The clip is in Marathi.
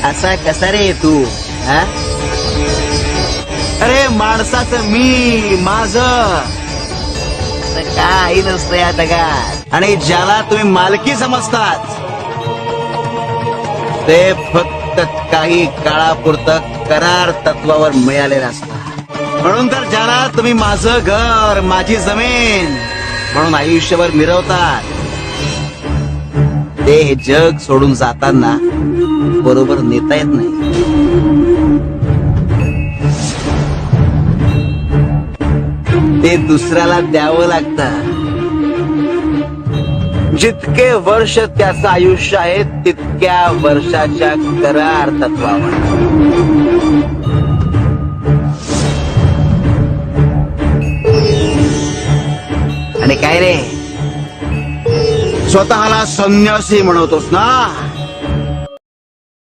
असा कसा रे तू? हा? अरे माणसाचं मी माझं काही नसतं या जगात. आणि ज्याला तुम्ही मालकी समजतात ते फक्त काही काळापुरतं करार तत्वावर मिळालेलं असतं. म्हणून तर ज्याला तुम्ही माझं घर, माझी जमीन म्हणून आयुष्यभर मिरवतात, ते हे जग सोडून जाताना बरोबर नेता येत नाही. ते दुसऱ्याला द्यावं लागतं. जितके वर्ष त्याचं आयुष्य आहे तितक्या वर्षाच्या करार तत्वावर. आणि काय रे, स्वतःला संन्यासी म्हणवतोस ना?